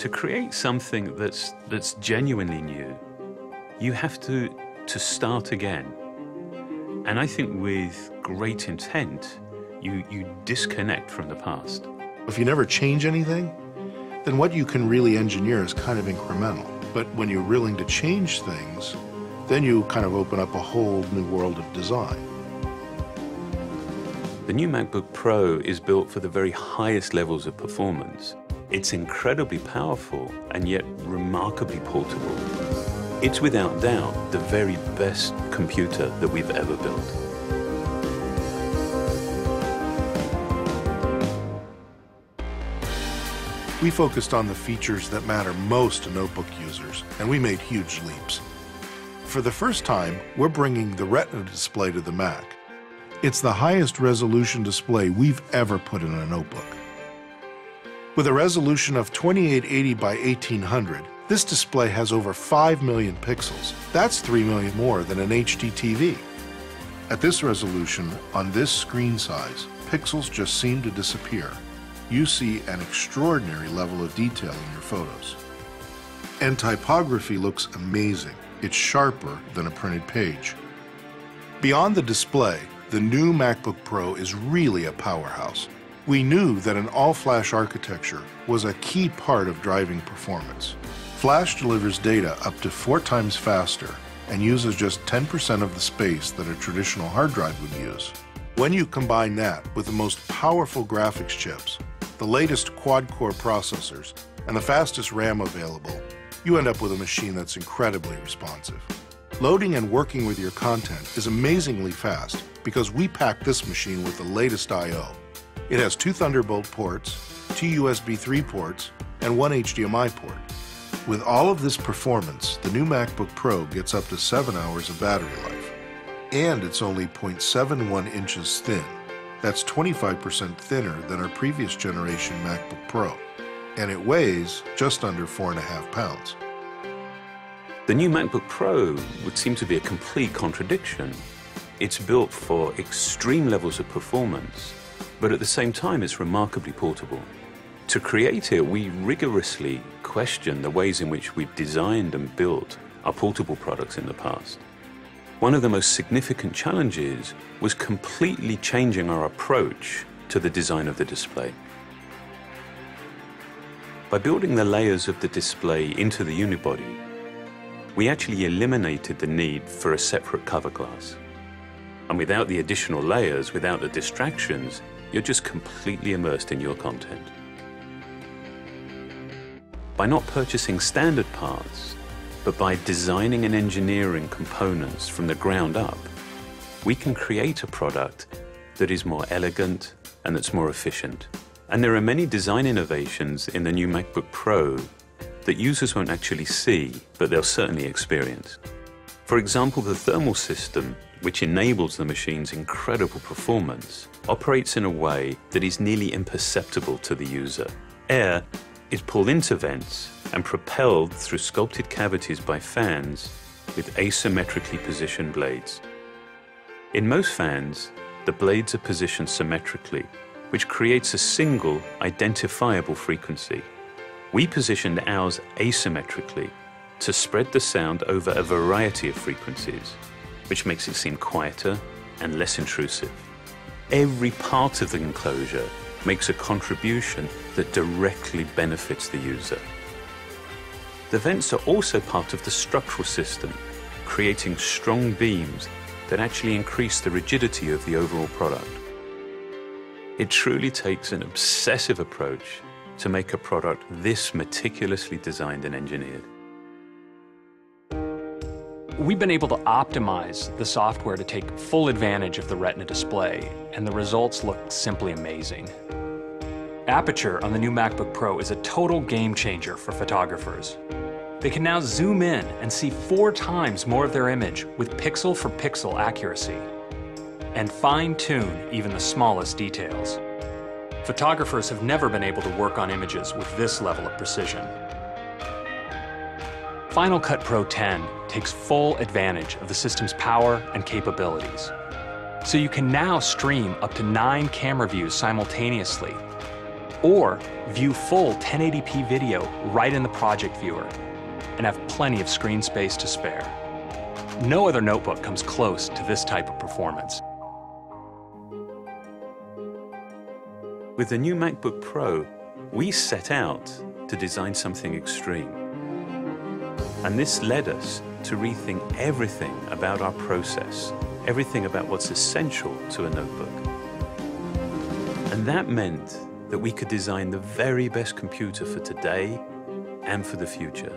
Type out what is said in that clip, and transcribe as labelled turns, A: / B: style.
A: To create something that's genuinely new, you have to start again. And I think with great intent, you disconnect from the past.
B: If you never change anything, then what you can really engineer is kind of incremental. But when you're willing to change things, then you kind of open up a whole new world of design.
A: The new MacBook Pro is built for the very highest levels of performance. It's incredibly powerful and yet remarkably portable. It's without doubt the very best computer that we've ever built.
B: We focused on the features that matter most to notebook users, and we made huge leaps. For the first time, we're bringing the Retina display to the Mac. It's the highest resolution display we've ever put in a notebook. With a resolution of 2880 by 1800, this display has over 5 million pixels. That's 3 million more than an HD TV. At this resolution, on this screen size, pixels just seem to disappear. You see an extraordinary level of detail in your photos. And typography looks amazing. It's sharper than a printed page. Beyond the display, the new MacBook Pro is really a powerhouse. We knew that an all-flash architecture was a key part of driving performance. Flash delivers data up to 4 times faster and uses just 10% of the space that a traditional hard drive would use. When you combine that with the most powerful graphics chips, the latest quad-core processors, and the fastest RAM available, you end up with a machine that's incredibly responsive. Loading and working with your content is amazingly fast because we packed this machine with the latest I/O. It has 2 Thunderbolt ports, 2 USB 3 ports, and 1 HDMI port. With all of this performance, the new MacBook Pro gets up to 7 hours of battery life. And it's only 0.71 inches thin. That's 25% thinner than our previous generation MacBook Pro. And it weighs just under 4.5 pounds.
A: The new MacBook Pro would seem to be a complete contradiction. It's built for extreme levels of performance, but at the same time it's remarkably portable. To create it, we rigorously question the ways in which we've designed and built our portable products in the past. One of the most significant challenges was completely changing our approach to the design of the display. By building the layers of the display into the unibody, we actually eliminated the need for a separate cover glass. And without the additional layers, without the distractions, you're just completely immersed in your content. By not purchasing standard parts, but by designing and engineering components from the ground up, we can create a product that is more elegant and that's more efficient. And there are many design innovations in the new MacBook Pro that users won't actually see, but they'll certainly experience. For example, the thermal system, which enables the machine's incredible performance, operates in a way that is nearly imperceptible to the user. Air is pulled into vents and propelled through sculpted cavities by fans with asymmetrically positioned blades. In most fans, the blades are positioned symmetrically, which creates a single identifiable frequency. We positioned ours asymmetrically to spread the sound over a variety of frequencies, which makes it seem quieter and less intrusive. Every part of the enclosure makes a contribution that directly benefits the user. The vents are also part of the structural system, creating strong beams that actually increase the rigidity of the overall product. It truly takes an obsessive approach to make a product this meticulously designed and engineered.
C: We've been able to optimize the software to take full advantage of the Retina display, and the results look simply amazing. Aperture on the new MacBook Pro is a total game changer for photographers. They can now zoom in and see 4 times more of their image with pixel-for-pixel accuracy, and fine-tune even the smallest details. Photographers have never been able to work on images with this level of precision. Final Cut Pro 10 takes full advantage of the system's power and capabilities. So you can now stream up to 9 camera views simultaneously, Or view full 1080p video right in the project viewer and have plenty of screen space to spare. No other notebook comes close to this type of performance.
A: With the new MacBook Pro, we set out to design something extreme. And this led us to rethink everything about our process, everything about what's essential to a notebook. And that meant that we could design the very best computer for today and for the future.